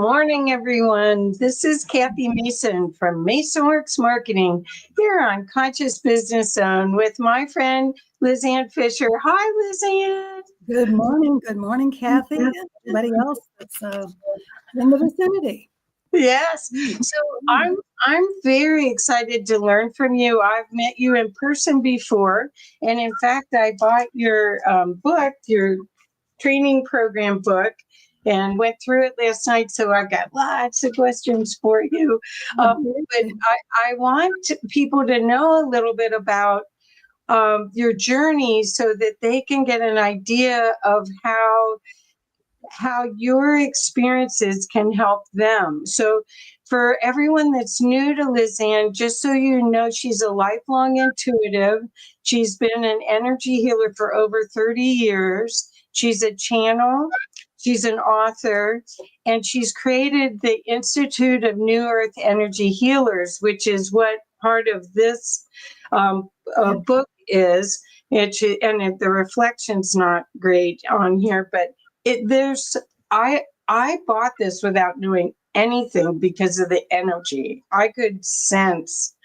morning, everyone. This is Kathy Mason from MasonWorks Marketing here on Conscious Business Zone with my friend Liz Ann Fischer. Hi, Liz Ann. Good morning, Kathy, and everybody else that's in the vicinity. Yes. So I'm very excited to learn from you. I've met you in person before, and in fact, I bought your book, your training program book, and went through it last night. So I got lots of questions for you. But I want people to know a little bit about your journey so that they can get an idea of how your experiences can help them. So for everyone that's new to Liz Ann, just so you know, she's a lifelong intuitive. She's been an energy healer for over 30 years. She's a channel. She's an author, and she's created the Institute of New Earth Energy Healers, which is what part of this book is. And the reflection's not great on here, but I bought this without knowing anything because of the energy. I could sense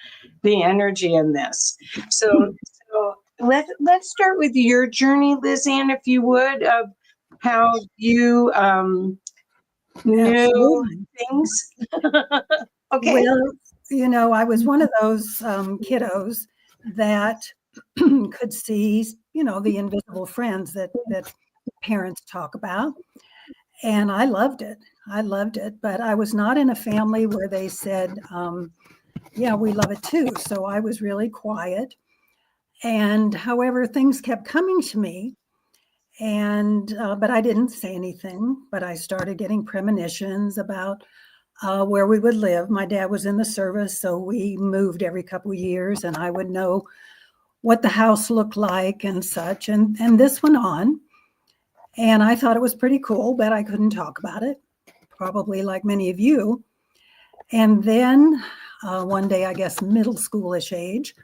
the energy in this. So let's start with your journey, Liz Ann, if you would, of how you knew things. Okay. Well, I was one of those kiddos that could see, the invisible friends that parents talk about. And I loved it. But I was not in a family where they said, yeah, we love it too. So I was really quiet. And however, things kept coming to me. And but I didn't say anything. But I started getting premonitions about where we would live. My dad was in the service, so we moved every couple of years, and I would know what the house looked like and such. And this went on. And I thought it was pretty cool, but I couldn't talk about it, probably like many of you. And then one day, I guess middle schoolish age,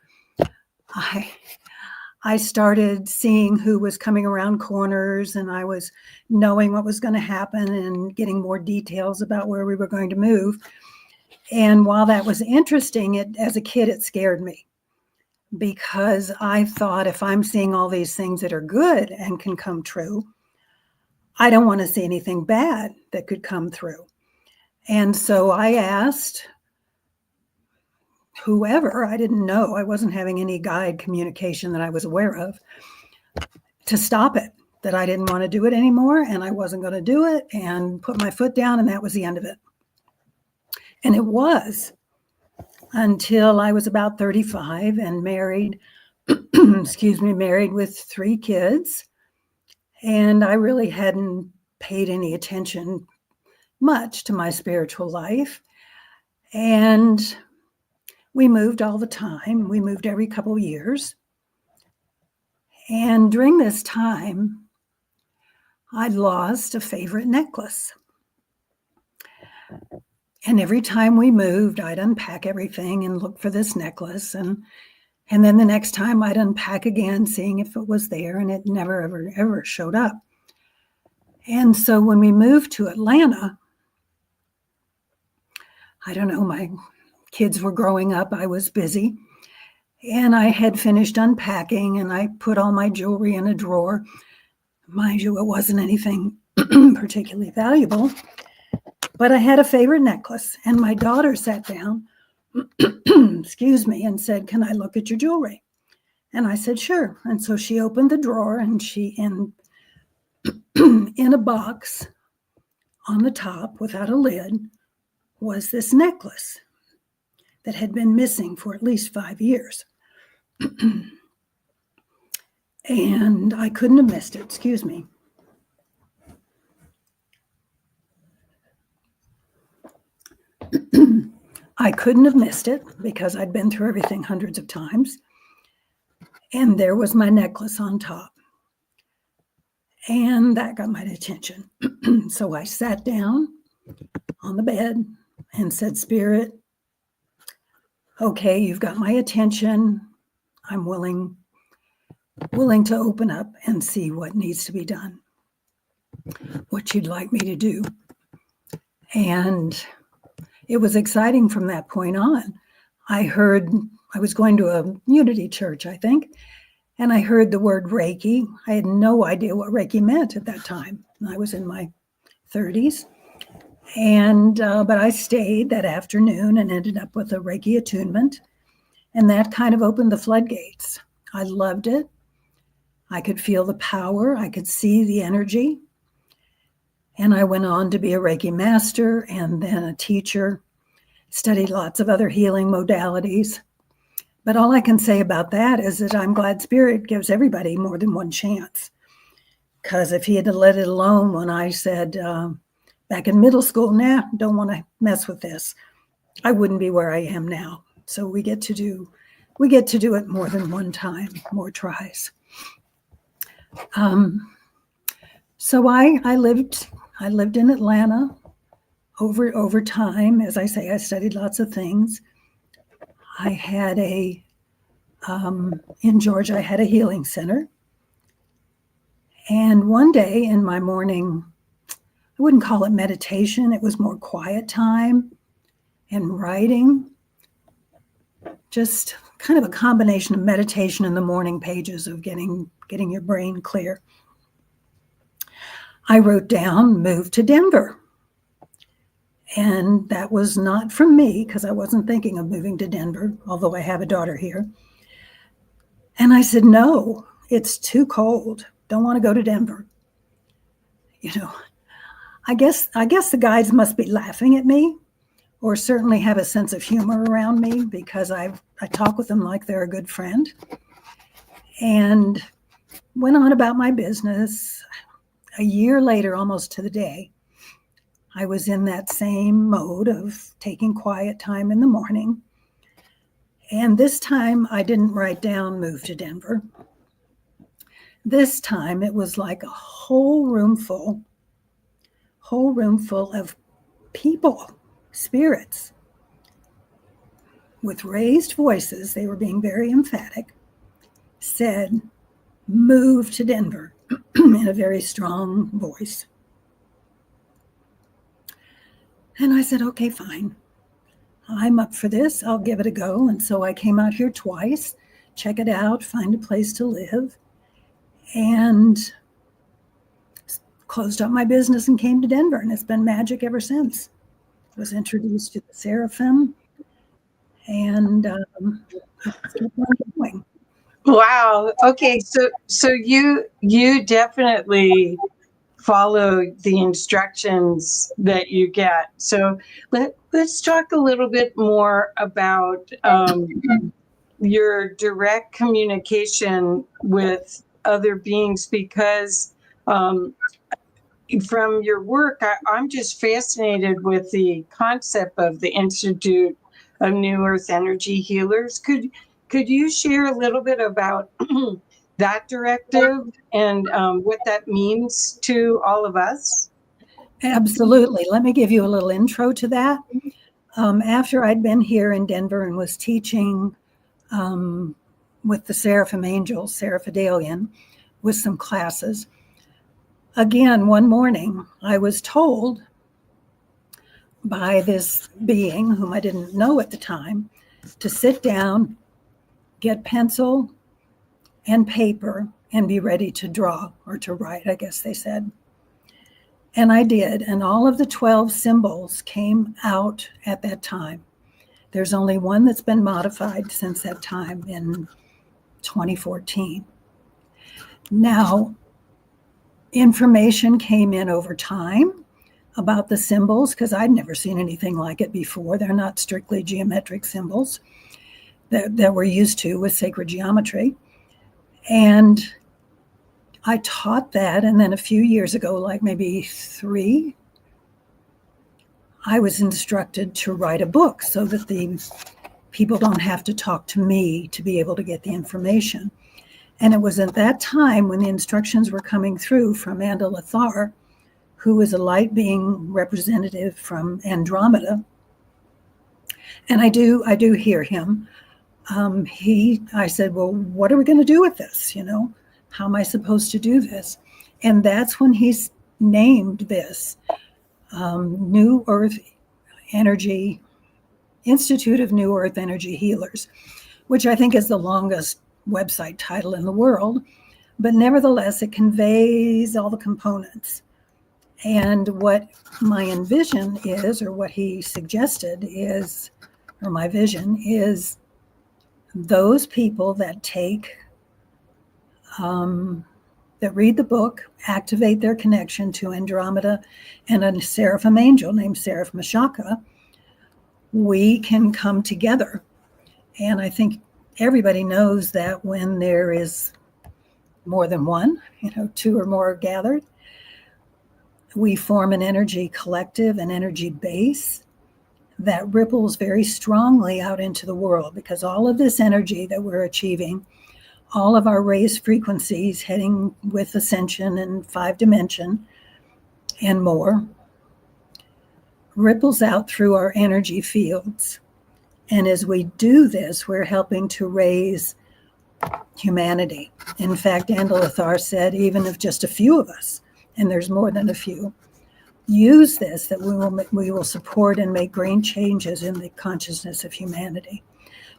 I started seeing who was coming around corners, and I was knowing what was going to happen and getting more details about where we were going to move. And while that was interesting, as a kid, it scared me, because I thought, if I'm seeing all these things that are good and can come true, I don't want to see anything bad that could come through. And so I asked whoever, I didn't know, I wasn't having any guide communication that I was aware of, to stop it, that I didn't want to do it anymore, and I wasn't going to do it, and put my foot down, and that was the end of it. And it was, until I was about 35 and married, married with 3 kids. And I really hadn't paid any attention much to my spiritual life. And we moved all the time. We moved every couple of years. And during this time, I lost a favorite necklace. And every time we moved, I'd unpack everything and look for this necklace. And then the next time I'd unpack again, seeing if it was there, and it never, ever showed up. And so when we moved to Atlanta, I don't know, my kids were growing up, I was busy, and I had finished unpacking, and I put all my jewelry in a drawer. Mind you, it wasn't anything particularly valuable, but I had a favorite necklace, and my daughter sat down and said, "Can I look at your jewelry?" And I said, "Sure." And so she opened the drawer, and in a box on the top without a lid was this necklace that had been missing for at least 5 years. And I couldn't have missed it. I couldn't have missed it because I'd been through everything hundreds of times. And there was my necklace on top. And that got my attention. So I sat down on the bed and said, "Spirit, okay, you've got my attention. I'm willing to open up and see what needs to be done, what you'd like me to do." And it was exciting from that point on. I was going to a Unity church, I think, and I heard the word Reiki. I had no idea what Reiki meant at that time. I was in my 30s. And but I stayed that afternoon and ended up with a Reiki attunement. And that kind of opened the floodgates. I loved it. I could feel the power. I could see the energy. And I went on to be a Reiki Master and then a teacher, studied lots of other healing modalities. But all I can say about that is that I'm glad Spirit gives everybody more than one chance. Because if he had let it alone when I said back in middle school, nah, don't want to mess with this, I wouldn't be where I am now. So we get to do it more than one time, more tries. So I lived in Atlanta over time. As I say, I studied lots of things. I had in Georgia, I had a healing center. And one day in my morning, I wouldn't call it meditation. It was more quiet time and writing. Just kind of a combination of meditation in the morning pages of getting your brain clear. I wrote down, move to Denver. And that was not from me because I wasn't thinking of moving to Denver, although I have a daughter here. And I said, no, it's too cold. Don't want to go to Denver. I guess the guides must be laughing at me, or certainly have a sense of humor around me, because I talk with them like they're a good friend. And went on about my business. A year later, almost to the day, I was in that same mode of taking quiet time in the morning. And this time I didn't write down move to Denver. This time it was like a whole room full of people, spirits, with raised voices. They were being very emphatic, said, move to Denver in a very strong voice. And I said, okay, fine. I'm up for this. I'll give it a go. And so I came out here twice, check it out, find a place to live, and closed up my business and came to Denver. And it's been magic ever since. I was introduced to the Seraphim, and it's kept on going. Wow. Okay. So you definitely follow the instructions that you get. So let's talk a little bit more about your direct communication with other beings, because from your work, I'm just fascinated with the concept of the Institute of New Earth Energy Healers. Could you share a little bit about that directive and what that means to all of us? Absolutely. Let me give you a little intro to that. After I'd been here in Denver and was teaching with the Seraphim Angels, Seraphidalian, with some classes, again, one morning, I was told by this being, whom I didn't know at the time, to sit down, get pencil and paper, and be ready to draw or to write, I guess they said. And I did, and all of the 12 symbols came out at that time. There's only one that's been modified since that time in 2014. Now, information came in over time about the symbols, because I'd never seen anything like it before. They're not strictly geometric symbols that we're used to with sacred geometry. And I taught that, and then a few years ago, like maybe 3, I was instructed to write a book so that the people don't have to talk to me to be able to get the information. And it was at that time when the instructions were coming through from Andal Athar, who is a light being representative from Andromeda. And I do hear him. I said, well, what are we going to do with this? How am I supposed to do this? And that's when he's named this New Earth Energy, Institute of New Earth Energy Healers, which I think is the longest website title in the world. But nevertheless, it conveys all the components. And what my envision is, or what he suggested is, or my vision is, those people that take, that read the book, activate their connection to Andromeda and a Seraphim angel named Seraphim Mashaka, we can come together. And I think everybody knows that when there is more than one, two or more gathered, we form an energy collective, an energy base that ripples very strongly out into the world, because all of this energy that we're achieving, all of our raised frequencies heading with ascension and 5 dimension and more, ripples out through our energy fields. And as we do this, we're helping to raise humanity. In fact, Andalathar said, even if just a few of us, and there's more than a few, use this, that we will support and make great changes in the consciousness of humanity.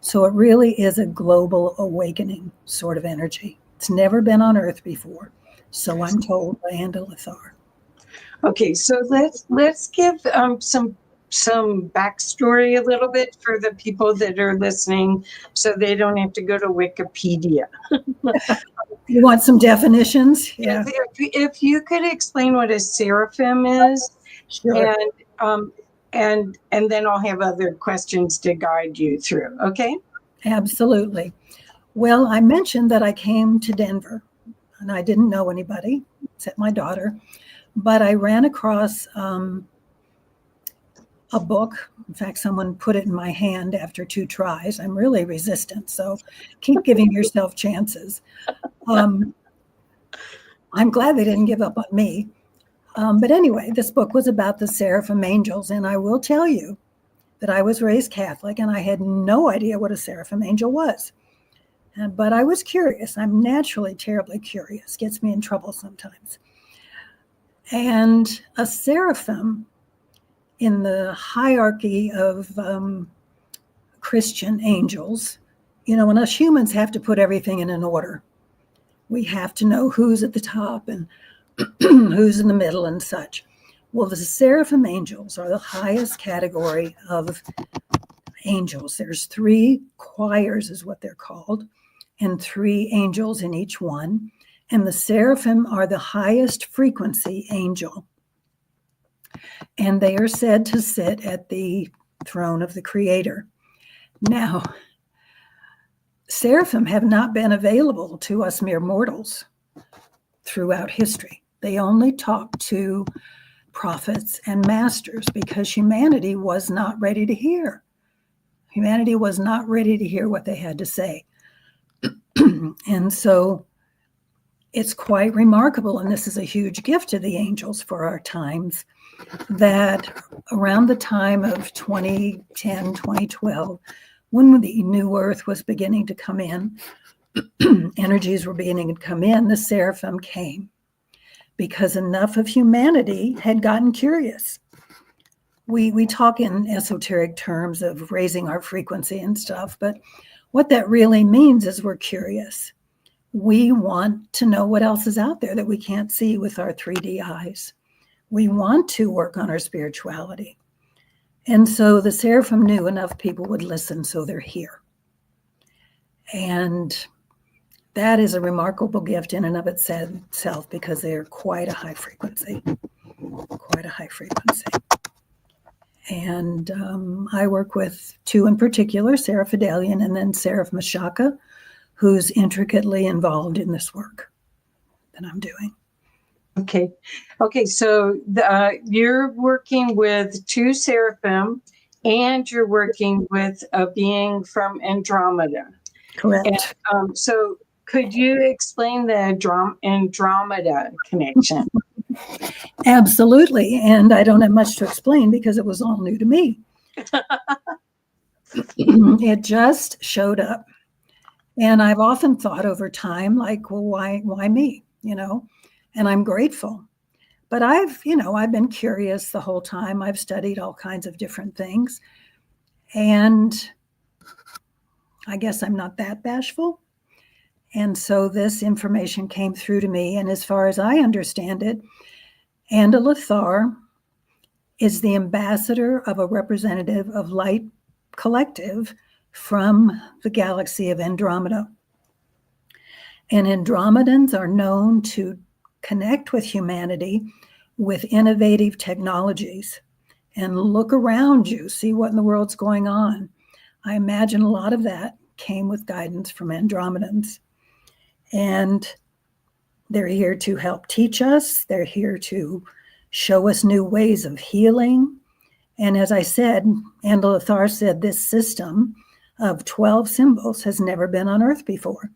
So it really is a global awakening sort of energy. It's never been on Earth before, so I'm told by Andalathar. Okay, so let's give some backstory a little bit for the people that are listening, so they don't have to go to Wikipedia. You want some definitions? Yeah. If you could explain what a seraphim is, Sure. and then I'll have other questions to guide you through. Okay. Absolutely. Well, I mentioned that I came to Denver, and I didn't know anybody except my daughter, but I ran across a book. In fact, someone put it in my hand after 2 tries. I'm really resistant, so keep giving yourself chances. I'm glad they didn't give up on me. But anyway, this book was about the Seraphim Angels, and I will tell you that I was raised Catholic, and I had no idea what a Seraphim Angel was. But I was curious. I'm naturally terribly curious. Gets me in trouble sometimes. And a seraphim, in the hierarchy of Christian angels, and us humans have to put everything in an order. We have to know who's at the top and who's in the middle and such. Well, the Seraphim Angels are the highest category of angels. There's 3 choirs is what they're called, and 3 angels in each one. And the Seraphim are the highest frequency angel. And they are said to sit at the throne of the Creator. Now, Seraphim have not been available to us mere mortals throughout history. They only talk to prophets and masters because humanity was not ready to hear. Humanity was not ready to hear what they had to say. And so it's quite remarkable, and this is a huge gift to the angels for our times, that around the time of 2010, 2012, when the new earth was beginning to come in, energies were beginning to come in, the seraphim came because enough of humanity had gotten curious. We talk in esoteric terms of raising our frequency and stuff, but what that really means is we're curious. We want to know what else is out there that we can't see with our 3D eyes. We want to work on our spirituality. And so the seraphim knew enough people would listen, so they're here. And that is a remarkable gift in and of itself, because they are quite a high frequency, And I work with 2 in particular, Seraph Fidelian and then Seraph Mashaka, who's intricately involved in this work that I'm doing. Okay. So you're working with 2 seraphim, and you're working with a being from Andromeda. Correct. And, so could you explain the Andromeda connection? Absolutely. And I don't have much to explain because it was all new to me. It just showed up. And I've often thought over time, like, well, why me? And I'm grateful. But I've been curious the whole time. I've studied all kinds of different things. And I guess I'm not that bashful. And so this information came through to me. And as far as I understand it, Angela Thar is the ambassador of a representative of Light Collective from the galaxy of Andromeda. And Andromedans are known to connect with humanity with innovative technologies. And look around you, see what in the world's going on. I imagine a lot of that came with guidance from Andromedans. And they're here to help teach us. They're here to show us new ways of healing. And as I said, Angela Thar said this system of 12 symbols has never been on Earth before,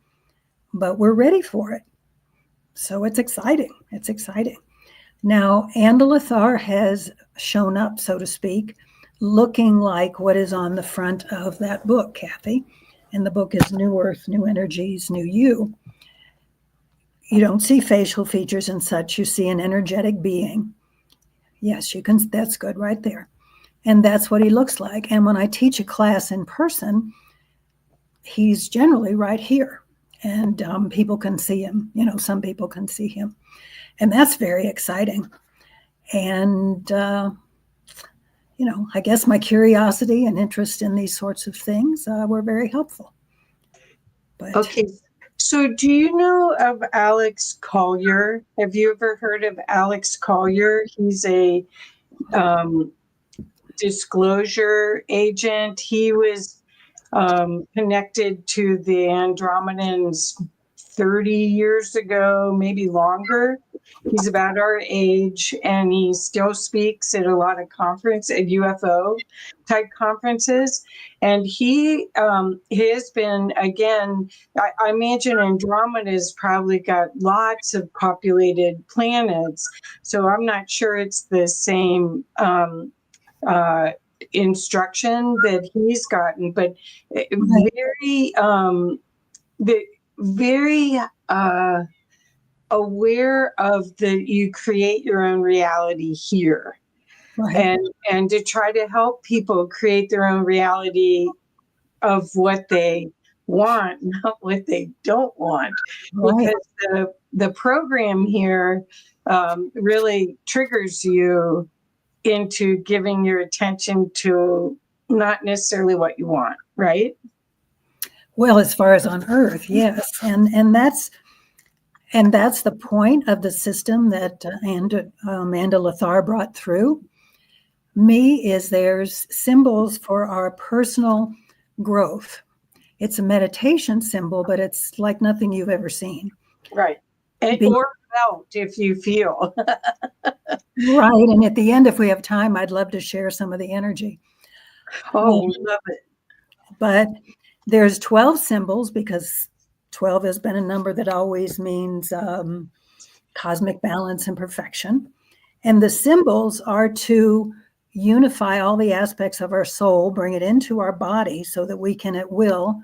but we're ready for it. So it's exciting. It's exciting. Now, Angela Thar has shown up, so to speak, looking like what is on the front of that book, Kathy. And the book is New Earth, New Energies, New You. You don't see facial features and such. You see an energetic being. Yes, you can. That's good right there. And that's what he looks like. And when I teach a class in person, he's generally right here. And people can see him. Some people can see him. And that's very exciting. And, I guess my curiosity and interest in these sorts of things were very helpful. But, okay. So do you know of Alex Collier? Have you ever heard of Alex Collier? He's a disclosure agent. He was connected to the Andromedans 30 years ago, maybe longer. He's about our age, and he still speaks at a lot of at UFO type conferences. And he has been, again, I imagine Andromeda's probably got lots of populated planets. So I'm not sure it's the same instruction that he's gotten, but very aware of you create your own reality here. Right. And to try to help people create their own reality of what they want, not what they don't want. Right. Because the program here really triggers you into giving your attention to not necessarily what you want, right? Well, as far as on Earth, yes. And that's the point of the system that Angela Thar brought through me. Is there's symbols for our personal growth. It's a meditation symbol, but it's like nothing you've ever seen. Right. Or felt, if you feel. Right. And at the end, if we have time, I'd love to share some of the energy. Oh, love it. But there's 12 symbols, because 12 has been a number that always means cosmic balance and perfection. And the symbols are to unify all the aspects of our soul, bring it into our body so that we can at will,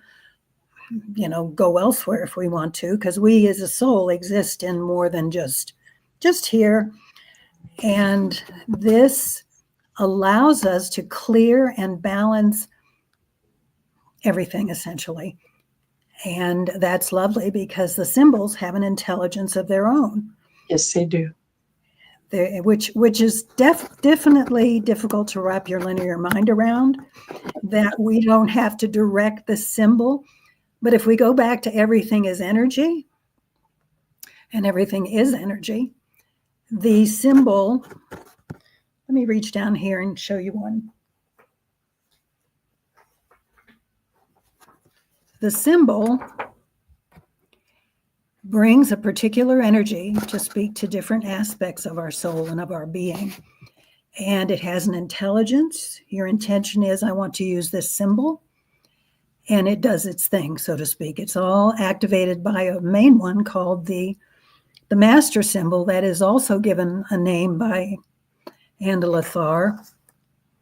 go elsewhere if we want to, because we as a soul exist in more than just here. And this allows us to clear and balance everything, essentially. And that's lovely, because the symbols have an intelligence of their own. Yes, they do. Which is definitely difficult to wrap your linear mind around, that we don't have to direct the symbol. But if we go back to everything is energy, and everything is energy, the symbol, let me reach down here and show you one. The symbol brings a particular energy to speak to different aspects of our soul and of our being. And it has an intelligence. Your intention is, I want to use this symbol. And it does its thing, so to speak. It's all activated by a main one called the Master symbol, that is also given a name by Angela Thar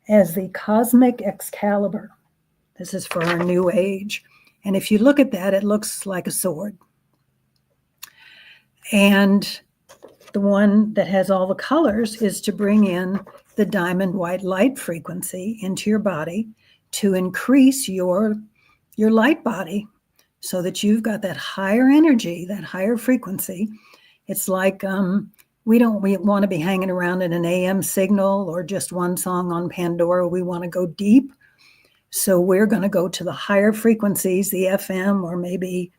as the Cosmic Excalibur. This is for our new age. And if you look at that, it looks like a sword. And the one that has all the colors is to bring in the diamond white light frequency into your body to increase your light body so that you've got that higher energy, that higher frequency. It's like we want to be hanging around in an AM signal or just one song on Pandora. We want to go deep. So we're going to go to the higher frequencies, the FM or maybe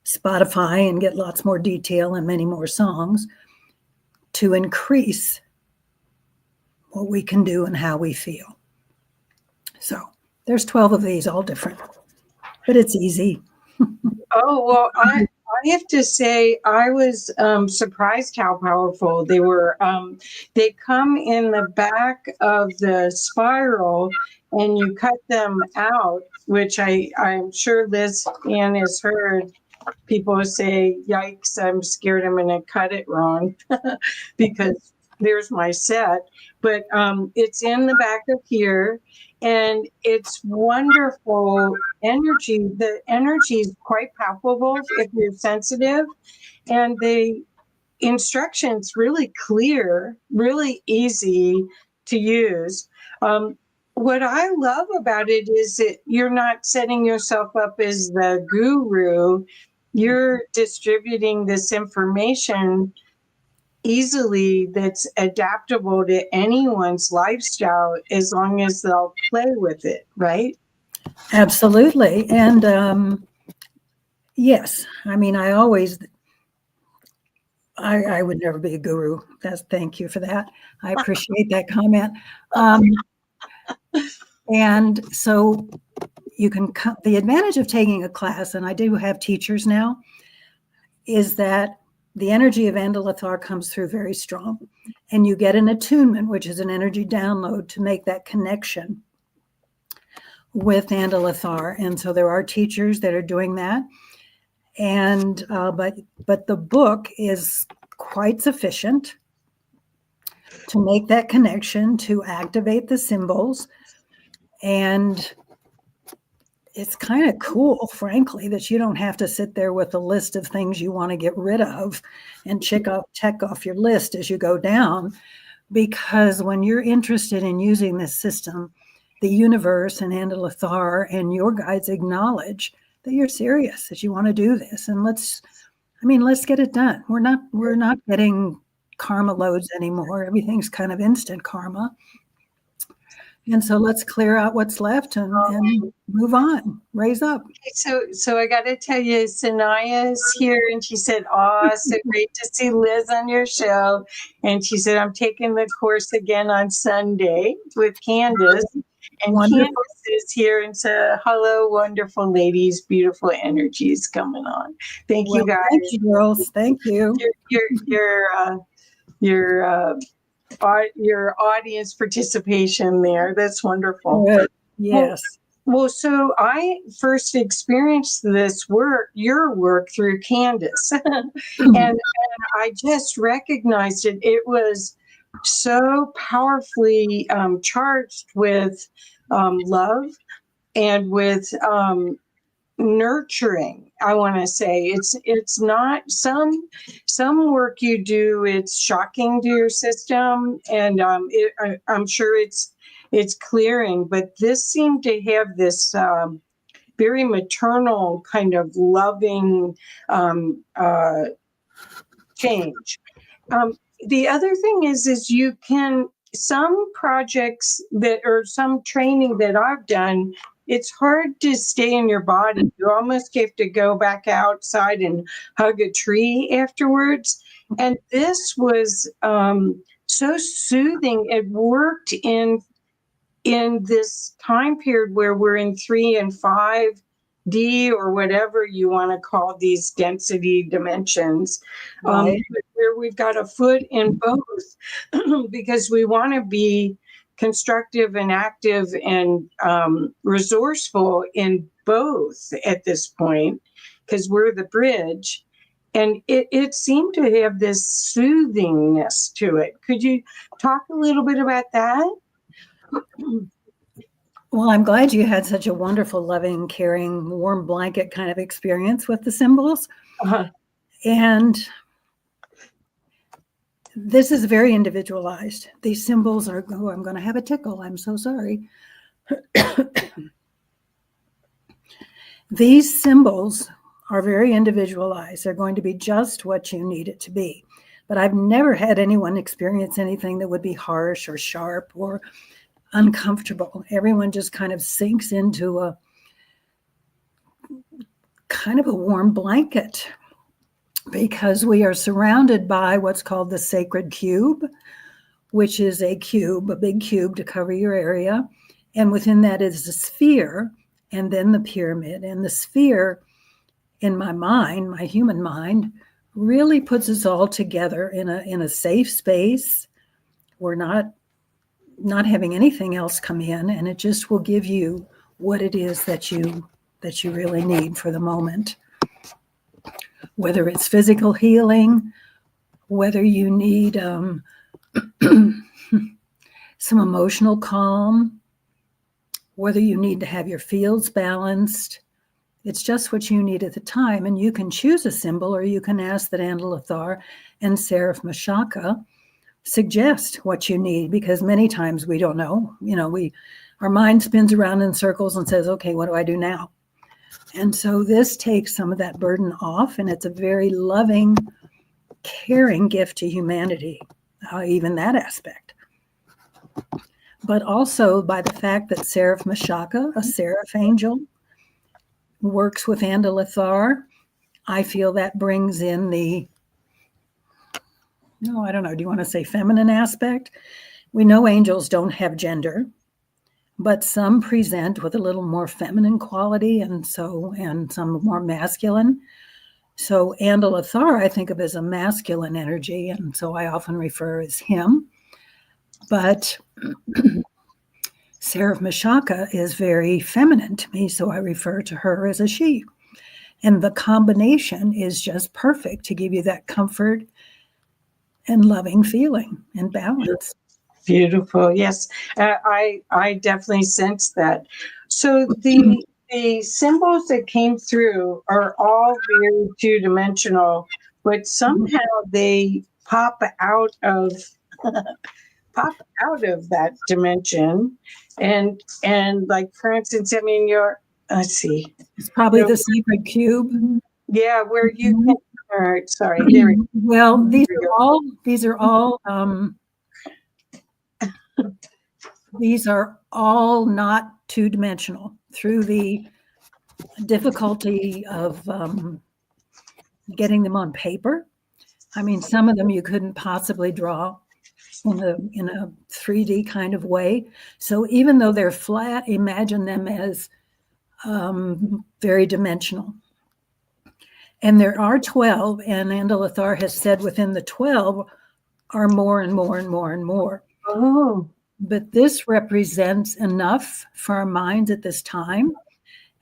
Spotify, and get lots more detail and many more songs to increase what we can do and how we feel. So there's 12 of these, all different, but it's easy. Oh, well, I have to say I was surprised how powerful they were. They come in the back of the spiral and you cut them out, which I'm sure Liz Ann has heard people say, yikes, I'm scared I'm going to cut it wrong because there's my set. But it's in the back of here. And it's wonderful energy. The energy is quite palpable if you're sensitive. And the instructions really clear, really easy to use. What I love about it is that you're not setting yourself up as the guru. You're distributing this information easily that's adaptable to anyone's lifestyle as long as they'll play with it, right? Absolutely. And yes, I mean, I would never be a guru. Thank you for that. I appreciate that comment. And so you can, the advantage of taking a class, and I do have teachers now, is that the energy of Andalathar comes through very strong, and you get an attunement, which is an energy download to make that connection with Andalathar. And so there are teachers that are doing that. And but the book is quite sufficient to make that connection, to activate the symbols. And it's kind of cool, frankly, that you don't have to sit there with a list of things you want to get rid of and check off your list as you go down. Because when you're interested in using this system, the universe and Andalathar and your guides acknowledge that you're serious, that you want to do this. And let's get it done. We're not getting karma loads anymore. Everything's kind of instant karma. And so let's clear out what's left and move on, raise up. So I got to tell you, Sanaya's here, and she said, "Oh, so great to see Liz on your show." And she said, "I'm taking the course again on Sunday with Candace." And wonderful. Candace is here and said, "Hello, wonderful ladies, beautiful energies coming on." Thank you, guys. Thank you, girls. Thank you. Your audience participation there. That's wonderful. Good. Yes. Well, so I first experienced your work through Candace. and I just recognized it. It was so powerfully charged with love and with nurturing. I want to say it's not some work you do, it's shocking to your system, and I'm sure it's clearing, but this seemed to have this very maternal kind of loving change. The other thing is you can, some projects some training that I've done, it's hard to stay in your body. You almost have to go back outside and hug a tree afterwards. And this was so soothing. It worked in this time period where we're in 3 and 5D or whatever you want to call these density dimensions, right. Where we've got a foot in both because we want to be constructive and active and resourceful in both at this point, because we're the bridge. And it seemed to have this soothingness to it. Could you talk a little bit about that? Well, I'm glad you had such a wonderful, loving, caring, warm blanket kind of experience with the symbols. Uh-huh. And this is very individualized. These symbols are, oh, I'm going to have a tickle. I'm so sorry. These symbols are very individualized. They're going to be just what you need it to be. But I've never had anyone experience anything that would be harsh or sharp or uncomfortable. Everyone just kind of sinks into a kind of a warm blanket, because we are surrounded by what's called the sacred cube, which is a cube, a big cube to cover your area. And within that is a sphere, and then the pyramid. And the sphere, in my mind, my human mind, really puts us all together in a safe space. We're not having anything else come in, and it just will give you what it is that you really need for the moment. Whether it's physical healing, whether you need some emotional calm, whether you need to have your fields balanced, it's just what you need at the time. And you can choose a symbol, or you can ask that Andalathar and Seraphim Mashaka suggest what you need, because many times we don't know. Our mind spins around in circles and says, okay, what do I do now? And so this takes some of that burden off, and it's a very loving, caring gift to humanity, even that aspect. But also by the fact that Seraphim Mashaka, a seraph angel, works with Andalathar, I feel that brings in the, no, I don't know, do you want to say feminine aspect? We know angels don't have gender, but some present with a little more feminine quality, and some more masculine. So Andalathar I think of as a masculine energy, and so I often refer as him. But Seraphim Mashaka is very feminine to me, so I refer to her as a she. And the combination is just perfect to give you that comfort and loving feeling and balance. Beautiful. Yes, I definitely sense that. So the symbols that came through are all very two-dimensional, but somehow they pop out of that dimension. And like, for instance, I mean, let's see. It's probably the sacred cube. Yeah, where you can, all right, sorry. There we go. Well, these are all not two-dimensional. Through the difficulty of getting them on paper, I mean, some of them you couldn't possibly draw in a 3D kind of way. So even though they're flat, imagine them as very dimensional. And there are 12, and Andalathar has said within the 12 are more and more and more and more. Oh. But this represents enough for our minds at this time.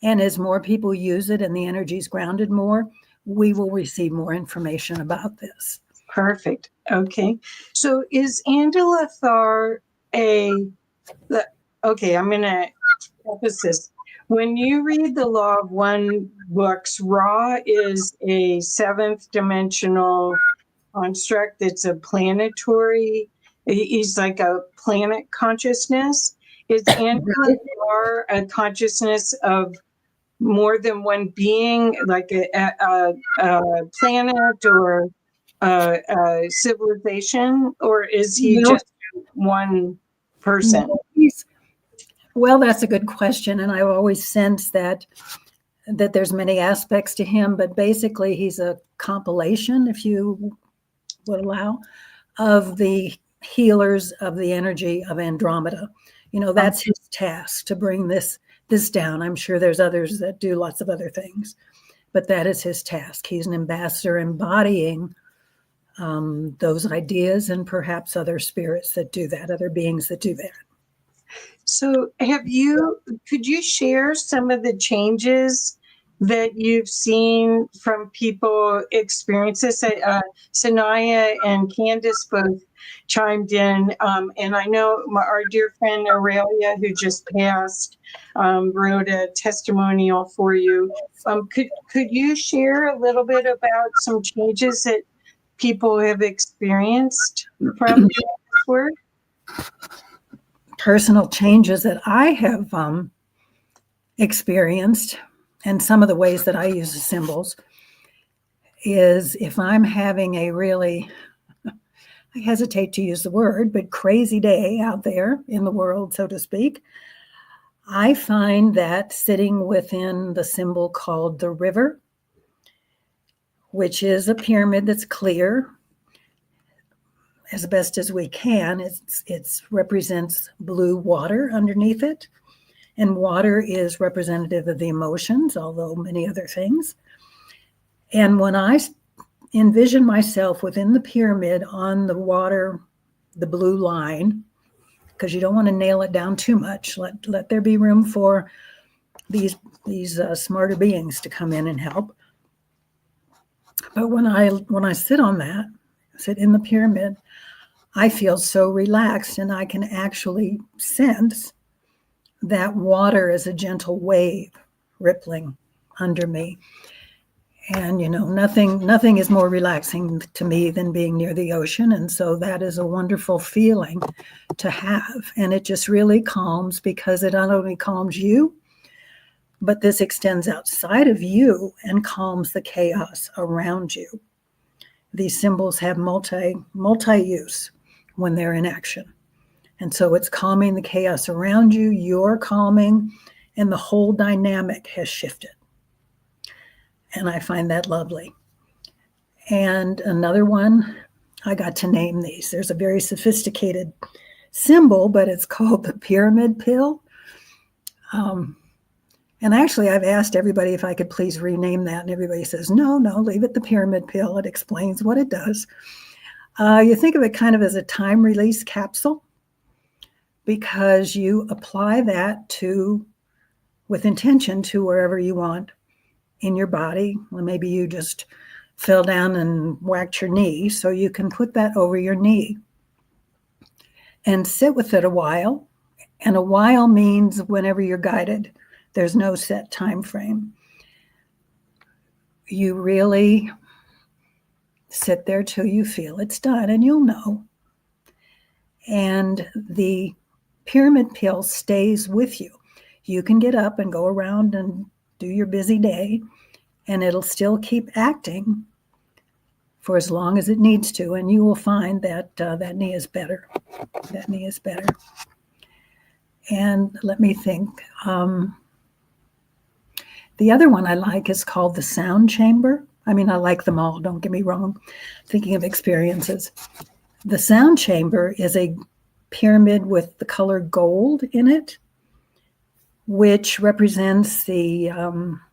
And as more people use it and the energy is grounded more, we will receive more information about this. Perfect. Okay. So is Andalathar okay, I'm going to preface this. When you read the Law of One books, Ra is a seventh dimensional construct that's a planetary, he's like a planet consciousness. Is Andalathar a consciousness of more than one being, like a planet or a civilization, or is he just one person? Well, that's a good question, and I've always sensed that there's many aspects to him, but basically he's a compilation, if you would allow, of the healers of the energy of Andromeda. That's his task, to bring this down. I'm sure there's others that do lots of other things, but that is his task. He's an ambassador embodying those ideas, and perhaps other spirits that do that, other beings that do that. So could you share some of the changes that you've seen from people experience this? Sanaya and Candace both chimed in, and I know our dear friend Aurelia, who just passed, wrote a testimonial for you. Could you share a little bit about some changes that people have experienced from doing this work? Personal changes that I have experienced, and some of the ways that I use the symbols, is if I'm having a really, I hesitate to use the word, but crazy day out there in the world, so to speak, I find that sitting within the symbol called the river, which is a pyramid that's clear as best as we can. It represents blue water underneath it. And water is representative of the emotions, although many other things. And when I envision myself within the pyramid on the water, the blue line, because you don't want to nail it down too much. Let there be room for these smarter beings to come in and help. But when I sit on that, sit in the pyramid, I feel so relaxed, and I can actually sense that water is a gentle wave rippling under me. And, nothing is more relaxing to me than being near the ocean. And so that is a wonderful feeling to have. And it just really calms, because it not only calms you, but this extends outside of you and calms the chaos around you. These symbols have multi-use when they're in action. And so it's calming the chaos around you, you're calming, and the whole dynamic has shifted. And I find that lovely. And another one, I got to name these. There's a very sophisticated symbol, but it's called the pyramid pill. And actually, I've asked everybody if I could please rename that, and everybody says, no, leave it the pyramid pill. It explains what it does. You think of it kind of as a time release capsule, because you apply that with intention to wherever you want in your body. Well, maybe you just fell down and whacked your knee, so you can put that over your knee and sit with it a while. And a while means whenever you're guided. There's no set time frame. You really sit there till you feel it's done, and you'll know. And the pyramid pill stays with you. You can get up and go around and do your busy day, and it'll still keep acting for as long as it needs to. And you will find that that knee is better. That knee is better. And let me think. The other one I like is called the sound chamber. I mean, I like them all, don't get me wrong. Thinking of experiences. The sound chamber is a pyramid with the color gold in it, which represents the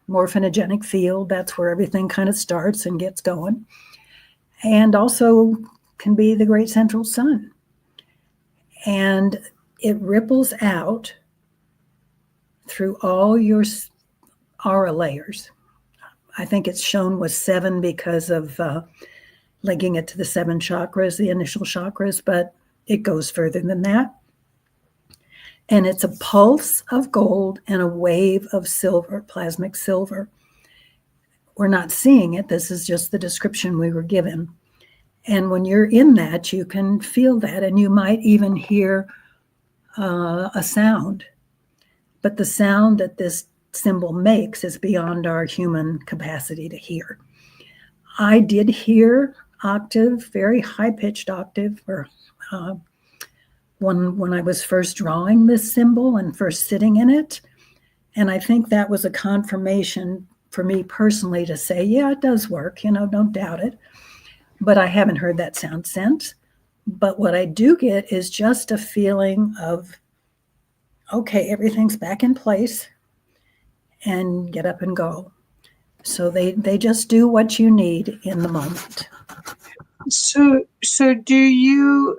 morphinogenic field. That's where everything kind of starts and gets going. And also can be the great central sun. And it ripples out through all your aura layers. I think it's shown with 7 because of linking it to the 7 chakras, the initial chakras, but it goes further than that. And it's a pulse of gold and a wave of silver, plasmic silver. We're not seeing it. This is just the description we were given. And when you're in that, you can feel that, and you might even hear a sound. But the sound that this symbol makes is beyond our human capacity to hear. I did hear octave, very high-pitched octave, or when I was first drawing this symbol and first sitting in it. And I think that was a confirmation for me personally to say, yeah, it does work, don't doubt it. But I haven't heard that sound since. But what I do get is just a feeling of, okay, everything's back in place, and get up and go. So they just do what you need in the moment. So do you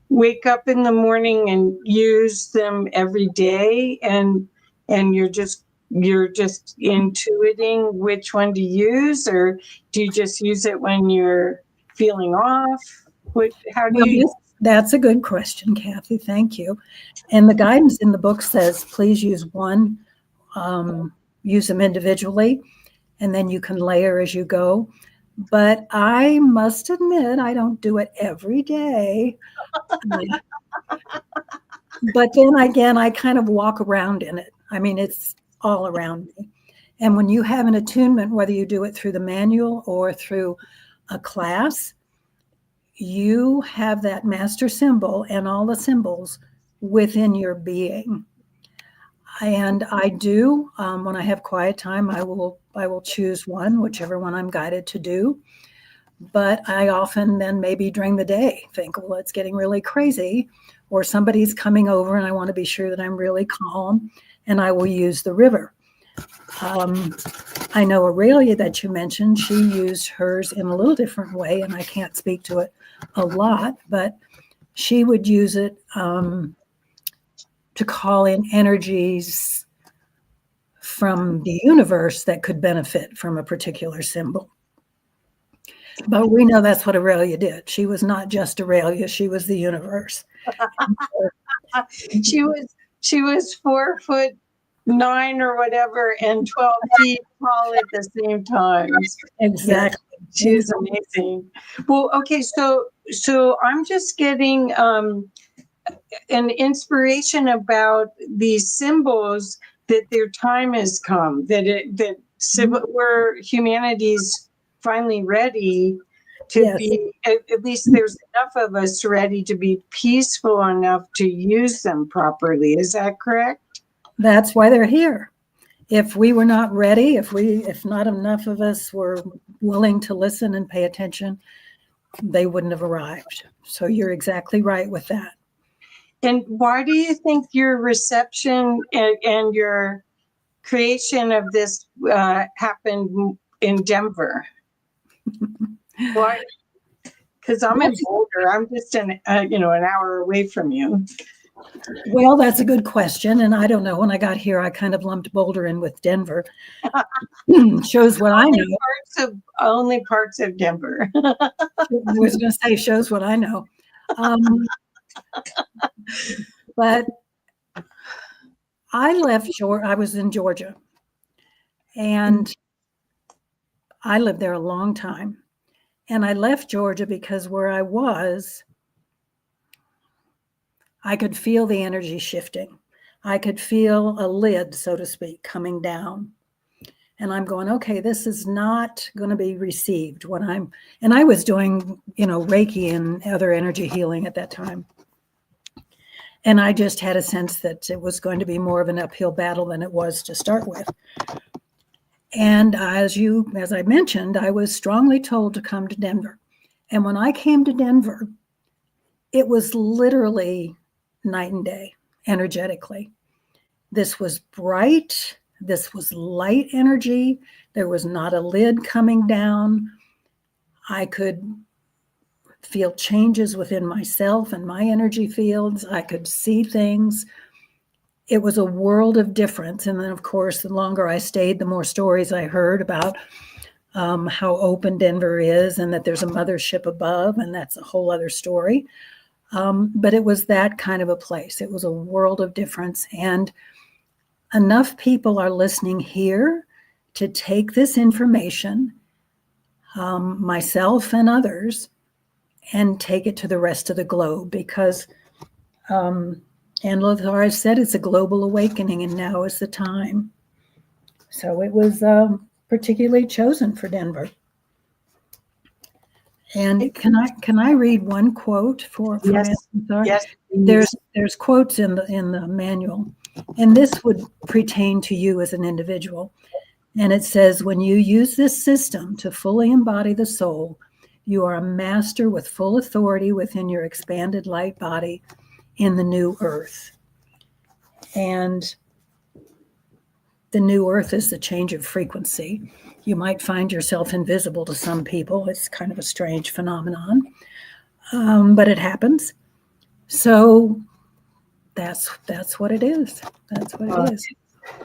wake up in the morning and use them every day, and you're just intuiting which one to use, or do you just use it when you're feeling off? How do you? That's a good question, Kathy. Thank you. And the guidance in the book says, please use one, use them individually, and then you can layer as you go. But I must admit, I don't do it every day. But then again, I kind of walk around in it. I mean, it's all around me. And when you have an attunement, whether you do it through the manual or through a class, you have that master symbol and all the symbols within your being. And I do, when I have quiet time, I will choose one, whichever one I'm guided to do. But I often then maybe during the day think, well, it's getting really crazy, or somebody's coming over and I want to be sure that I'm really calm, and I will use the river. I know Aurelia that you mentioned, she used hers in a little different way, and I can't speak to it a lot, but she would use it to call in energies from the universe that could benefit from a particular symbol. But we know that's what Aurelia did. She was not just Aurelia, she was the universe. She was 4'9" or whatever, and 12 feet tall at the same time. Exactly. She's amazing. Well, okay, so I'm just getting an inspiration about these symbols, that their time has come, that we're humanity's finally ready to be, at least there's enough of us ready to be peaceful enough to use them properly. Is that correct? That's why they're here. If we were not ready, if not enough of us were willing to listen and pay attention, they wouldn't have arrived. So you're exactly right with that. And why do you think your reception and your creation of this happened in Denver? Why? Because I'm in Boulder. I'm just an hour away from you. Well, that's a good question, and I don't know. When I got here, I kind of lumped Boulder in with Denver. Shows what I know. Only parts of Denver. I was going to say shows what I know. But I left Georgia. I was in Georgia, and I lived there a long time. And I left Georgia because where I was, I could feel the energy shifting. I could feel a lid, so to speak, coming down. And I'm going, okay, this is not going to be received and I was doing, Reiki and other energy healing at that time. And I just had a sense that it was going to be more of an uphill battle than it was to start with. And as I mentioned, I was strongly told to come to Denver. And when I came to Denver, it was literally night and day energetically. This was bright. This was light energy. There was not a lid coming down. I could feel changes within myself and my energy fields. I could see things. It was a world of difference. And then, of course, the longer I stayed, the more stories I heard about how open Denver is and that there's a mothership above, and that's a whole other story. But it was that kind of a place. It was a world of difference. And enough people are listening here to take this information, myself and others, and take it to the rest of the globe, because and Lothar said it's a global awakening, and now is the time. So it was particularly chosen for Denver. And can I read one quote for yes. Lothar? Yes. There's quotes in the manual, and this would pertain to you as an individual. And it says, when you use this system to fully embody the soul, you are a master with full authority within your expanded light body in the new earth. And the new earth is the change of frequency. You might find yourself invisible to some people. It's kind of a strange phenomenon, but it happens. So that's what it is. That's what it is.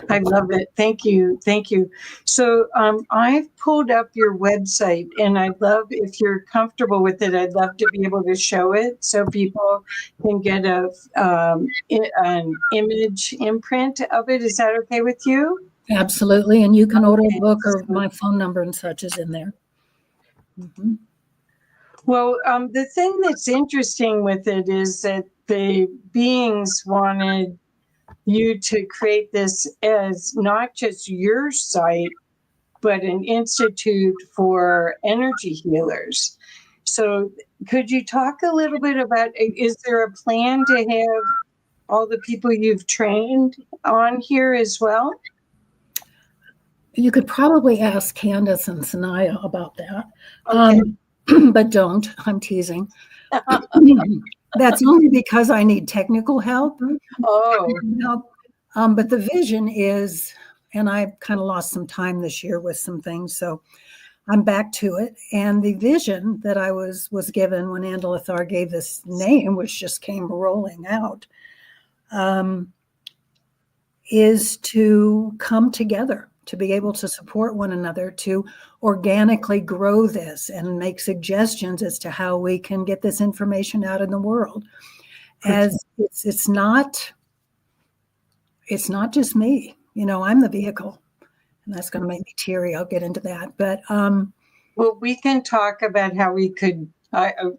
I love it. Thank you. Thank you. So I've pulled up your website, and I'd love, if you're comfortable with it, I'd love to be able to show it so people can get an image imprint of it. Is that okay with you? Absolutely. And you can order a book, or my phone number and such is in there. Mm-hmm. Well, the thing that's interesting with it is that the beings wanted you to create this as not just your site, but an institute for energy healers. So, could you talk a little bit about, is there a plan to have all the people you've trained on here as well? You could probably ask Candace and Sanaya about that. Okay. But don't. I'm teasing. That's only because I need technical help. Oh, But the vision is, and I kind of lost some time this year with some things, so I'm back to it. And the vision that I was given when Andalathar gave this name, which just came rolling out, is to come together, to be able to support one another, to organically grow this and make suggestions as to how we can get this information out in the world. As it's not just me, I'm the vehicle, and that's going to make me teary. I'll get into that. But well, we can talk about how we could,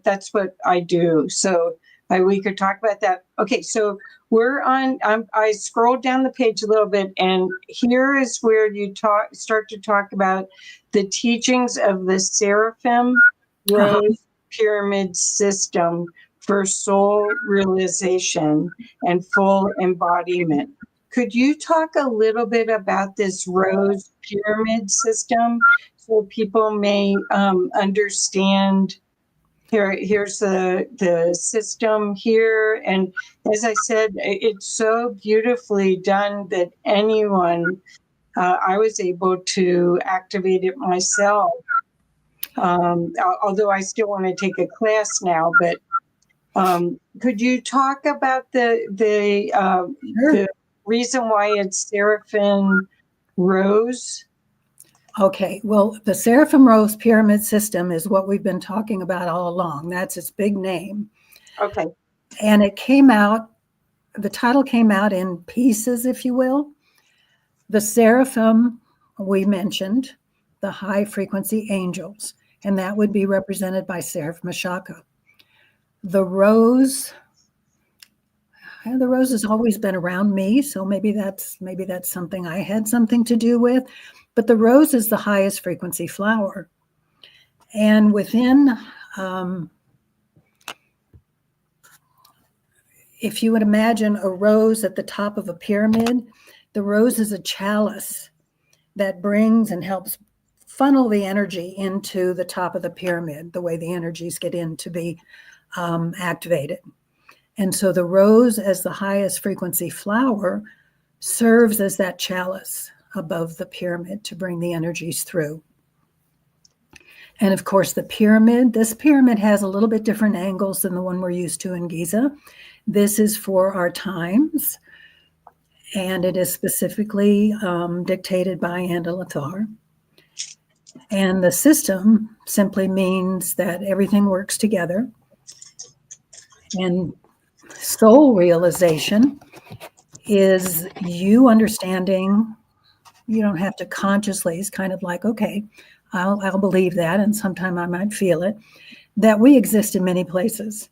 that's what I do. So we could talk about that. Okay, so we're on, I scrolled down the page a little bit, and here is where you start to talk about the teachings of the Seraphim Rose Pyramid System for soul realization and full embodiment. Could you talk a little bit about this Rose Pyramid System so people may understand? Here's the system here, and as I said, it's so beautifully done that anyone, I was able to activate it myself. Although I still want to take a class now, but could you talk about Sure. the reason why it's Seraphim Rose? Okay, well, the Seraphim Rose Pyramid System is what we've been talking about all along. That's its big name. Okay. And it came out, the title came out in pieces, if you will. The Seraphim, we mentioned, the high frequency angels, and that would be represented by Seraphim Mashaka. The rose has always been around me, so maybe that's something I had something to do with. But the rose is the highest frequency flower. And within, if you would imagine a rose at the top of a pyramid, the rose is a chalice that brings and helps funnel the energy into the top of the pyramid, the way the energies get in to be activated. And so the rose, as the highest frequency flower, serves as that chalice above the pyramid to bring the energies through. And of course, this pyramid has a little bit different angles than the one we're used to in Giza. This is for our times, and it is specifically dictated by Andalathar. And the system simply means that everything works together. And soul realization is you understanding. You don't have to consciously. It's kind of like, okay, I'll believe that, and sometime I might feel it, that we exist in many places.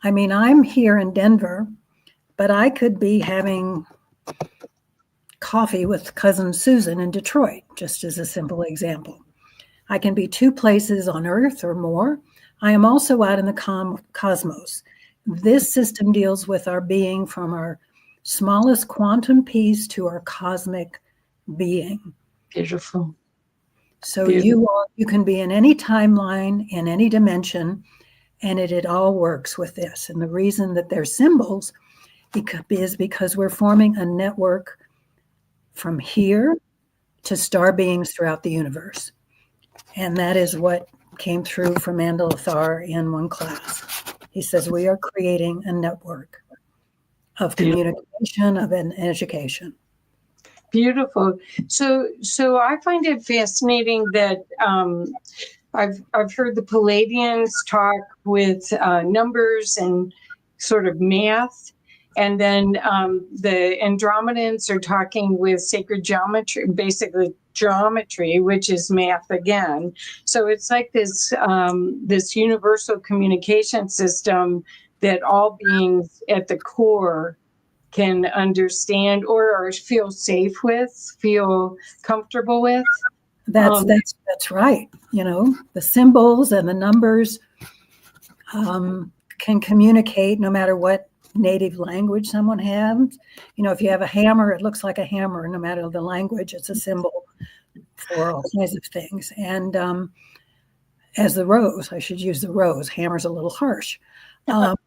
I mean, I'm here in Denver, but I could be having coffee with cousin Susan in Detroit, just as a simple example. I can be two places on Earth or more. I am also out in the cosmos. This system deals with our being from our smallest quantum piece to our cosmic being. Beautiful. So you can be in any timeline, in any dimension, and it all works with this. And the reason that they're symbols is because we're forming a network from here to star beings throughout the universe. And that is what came through from Andalathar in one class. He says we are creating a network of communication, of an education. Beautiful. So I find it fascinating that I've heard the Palladians talk with numbers and sort of math, and then the Andromedans are talking with sacred geometry, basically geometry, which is math again. So it's like this this universal communication system that all beings at the core can understand or feel safe with, feel comfortable with. That's right. You know, the symbols and the numbers can communicate no matter what native language someone has. You know, if you have a hammer, it looks like a hammer. No matter the language, it's a symbol for all kinds of things. And as the rose, I should use the rose. Hammer's a little harsh. But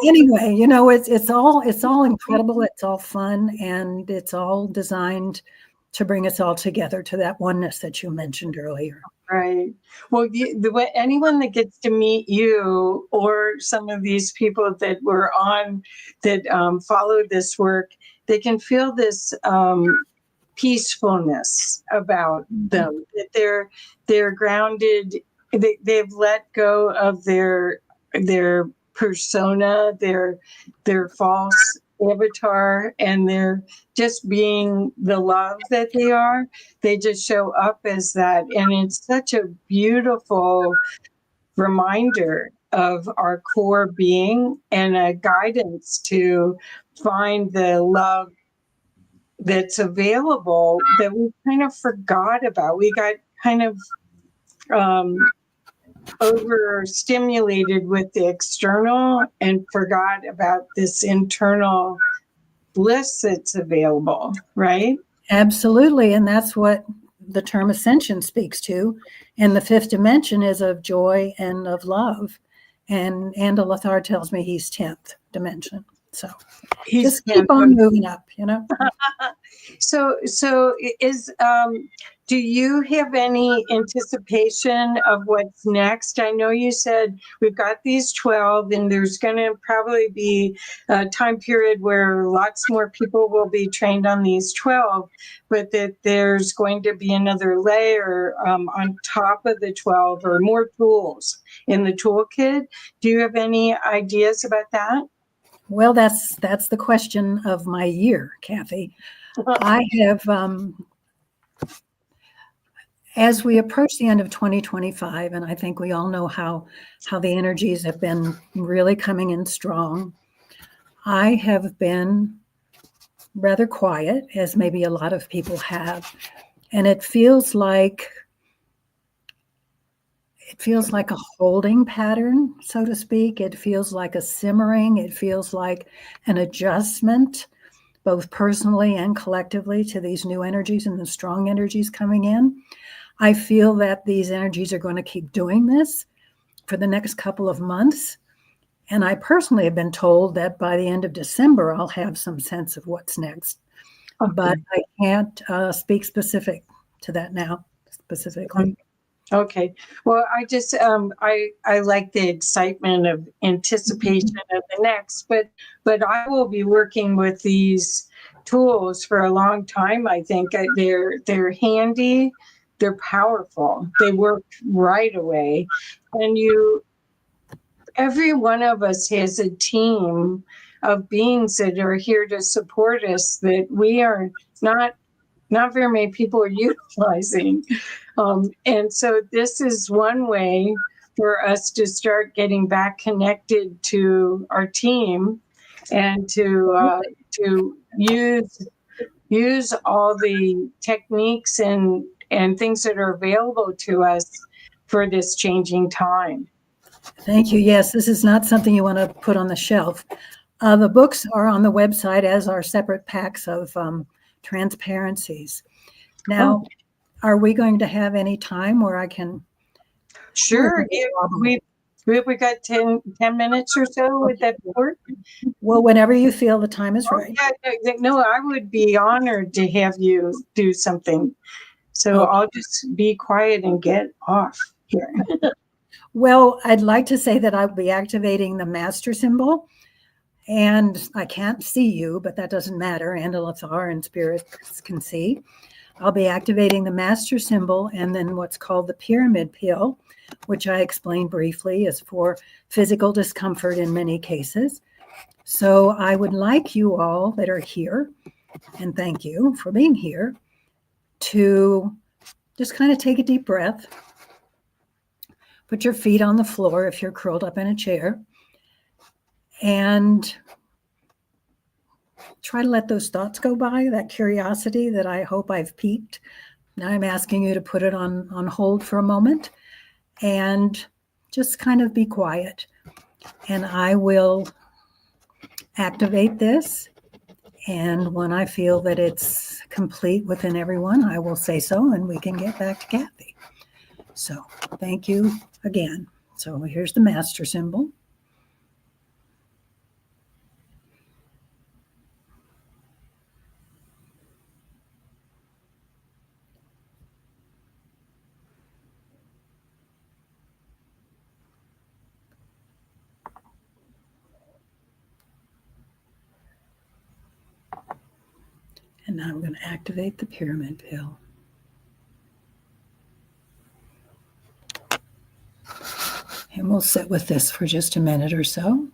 anyway, you know, it's all incredible. It's all fun, and it's all designed to bring us all together to that oneness that you mentioned earlier. Right. Well, anyone that gets to meet you or some of these people that were on that follow this work, they can feel this peacefulness about them. That they're grounded. They've let go of their persona, their false avatar, and they're just being the love that they are. They just show up as that, and it's such a beautiful reminder of our core being and a guidance to find the love that's available that we kind of forgot about. We got kind of overstimulated with the external and forgot about this internal bliss that's available, right? Absolutely. And that's what the term ascension speaks to. And the fifth dimension is of joy and of love. And Andalathar tells me he's 10th dimension. So just keep on moving up, you know? So is do you have any anticipation of what's next? I know you said we've got these 12, and there's going to probably be a time period where lots more people will be trained on these 12, but that there's going to be another layer on top of the 12 or more tools in the toolkit. Do you have any ideas about that? Well, that's the question of my year, Kathy. I have, as we approach the end of 2025, and I think we all know how the energies have been really coming in strong, I have been rather quiet, as maybe a lot of people have, and it feels like a holding pattern, so to speak. It feels like a simmering. It feels like an adjustment, both personally and collectively, to these new energies and the strong energies coming in. I feel that these energies are going to keep doing this for the next couple of months. And I personally have been told that by the end of December, I'll have some sense of what's next. Okay. But I can't speak specific to that now, specifically. Okay. Well, I just, I like the excitement of anticipation of the next, but I will be working with these tools for a long time. I think they're handy, they're powerful, they work right away. And every one of us has a team of beings that are here to support us that we are not very many people are utilizing. And so this is one way for us to start getting back connected to our team and to use all the techniques and things that are available to us for this changing time. Thank you. Yes, this is not something you want to put on the shelf. The books are on the website, as are separate packs of transparencies. Now, are we going to have any time where I can? Sure. We got 10 minutes or so. Would that work? Well, whenever you feel the time is right. Yeah, no, I would be honored to have you do something. So I'll just be quiet and get off here. Well, I'd like to say that I'll be activating the master symbol. And I can't see you, but that doesn't matter. Andalathar and spirits can see. I'll be activating the master symbol and then what's called the pyramid pill, which I explained briefly is for physical discomfort in many cases. So I would like you all that are here, and thank you for being here, to just kind of take a deep breath. Put your feet on the floor if you're curled up in a chair, and try to let those thoughts go by, that curiosity that I hope I've piqued. Now I'm asking you to put it on hold for a moment and just kind of be quiet. And I will activate this. And when I feel that it's complete within everyone, I will say so, and we can get back to Kathy. So thank you again. So here's the master symbol. And now I'm going to activate the pyramid pill. And we'll sit with this for just a minute or so.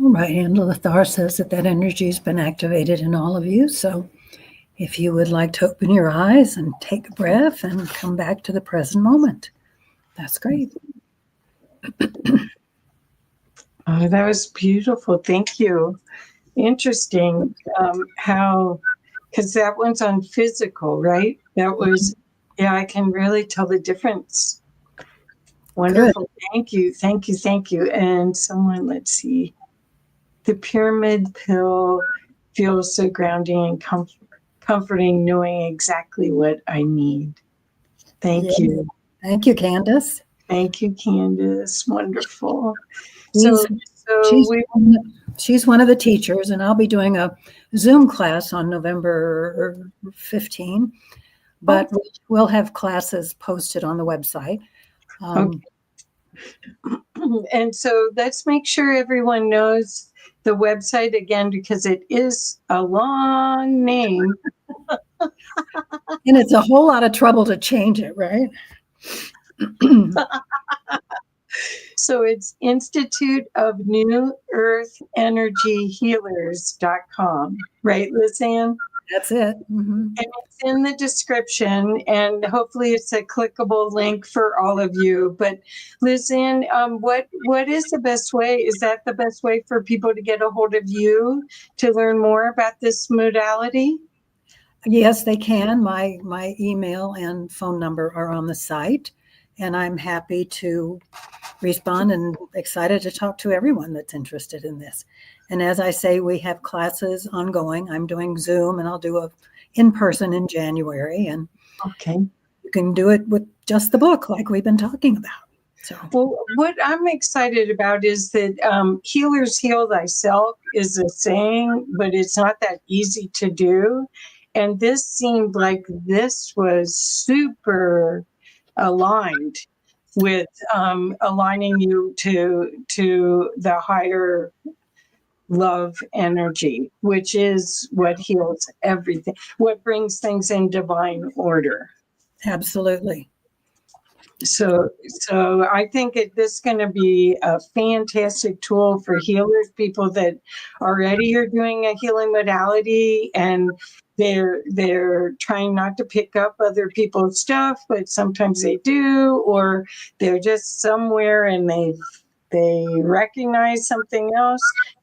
All right, Angela the Thar says that energy has been activated in all of you. So if you would like to open your eyes and take a breath and come back to the present moment, that's great. Oh, that was beautiful. Thank you. Interesting how, because that one's on physical, right? That was, yeah, I can really tell the difference. Wonderful. Good. Thank you. Thank you. Thank you. And someone, let's see. The pyramid pill feels so grounding and comforting, knowing exactly what I need. Thank you. Thank you, Candace. Thank you, Candace. Wonderful. She's one of the teachers, and I'll be doing a Zoom class on November 15, but we'll have classes posted on the website. Okay. And so let's make sure everyone knows the website again, because it is a long name. And it's a whole lot of trouble to change it, right? So it's Institute of New Earth Energy Healers.com, right, Liz Ann? That's it. Mm-hmm. And it's in the description, and hopefully it's a clickable link for all of you. But Liz Ann, what is the best way? Is that the best way for people to get a hold of you to learn more about this modality? Yes, they can. My email and phone number are on the site, and I'm happy to respond and excited to talk to everyone that's interested in this. And as I say, we have classes ongoing. I'm doing Zoom, and I'll do a in-person in January. And you can do it with just the book, like we've been talking about. So, well, what I'm excited about is that healers heal thyself is a saying, but it's not that easy to do. And this seemed like this was super aligned with aligning you to the higher love energy, which is what heals everything, what brings things in divine order. Absolutely. So I think this is going to be a fantastic tool for healers, people that already are doing a healing modality, and they're trying not to pick up other people's stuff, but sometimes they do, or they're just somewhere and they recognize something else.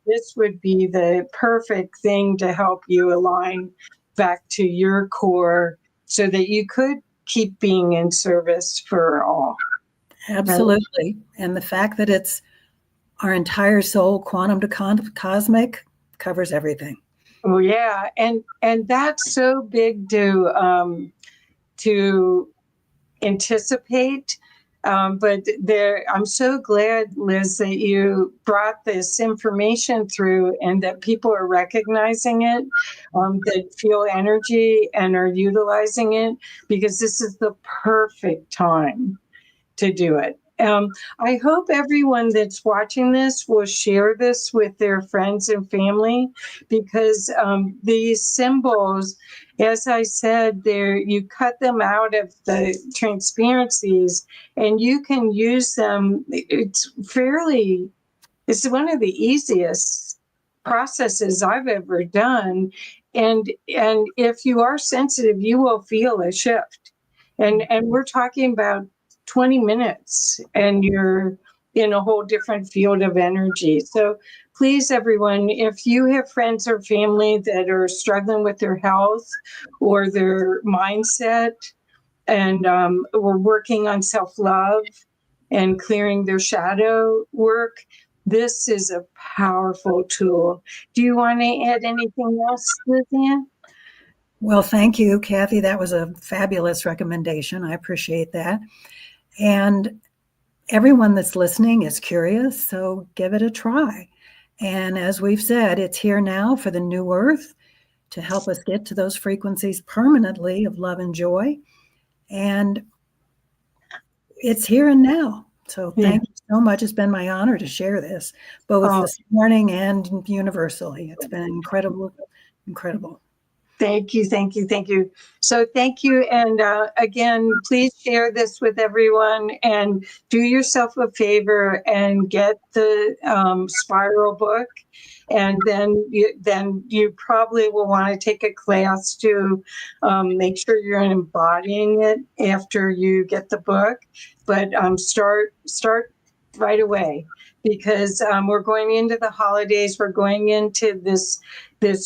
This would be the perfect thing to help you align back to your core so that you could keep being in service for all. Absolutely. And the fact that it's our entire soul, quantum to cosmic, covers everything. Oh yeah, and that's so big to anticipate. But I'm so glad, Liz, that you brought this information through and that people are recognizing it, that feel energy and are utilizing it, because this is the perfect time to do it. I hope everyone that's watching this will share this with their friends and family, because these symbols, as I said, you cut them out of the transparencies and you can use them. It's one of the easiest processes I've ever done. And if you are sensitive, you will feel a shift. And we're talking about 20 minutes and you're in a whole different field of energy. So please, everyone, if you have friends or family that are struggling with their health or their mindset, and we're working on self-love and clearing their shadow work, this is a powerful tool. Do you want to add anything else, Liz Ann? Well, thank you, Kathy. That was a fabulous recommendation. I appreciate that. And everyone that's listening is curious, so give it a try. And as we've said, it's here now for the new earth to help us get to those frequencies permanently of love and joy. And it's here and now. So thank you so much. It's been my honor to share this, both this morning and universally. It's been incredible. Thank you. So thank you. And again, please share this with everyone and do yourself a favor and get the spiral book. And then you probably will want to take a class to make sure you're embodying it after you get the book. But start right away, because we're going into the holidays. We're going into this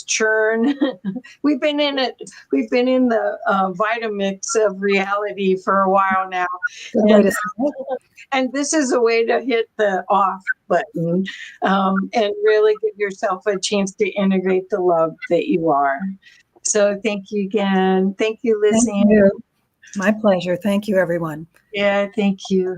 churn. We've been in the Vitamix of reality for a while now. And this is a way to hit the off button and really give yourself a chance to integrate the love that you are. So thank you again. Thank you, Liz Ann. My pleasure. Thank you, everyone. Yeah, thank you.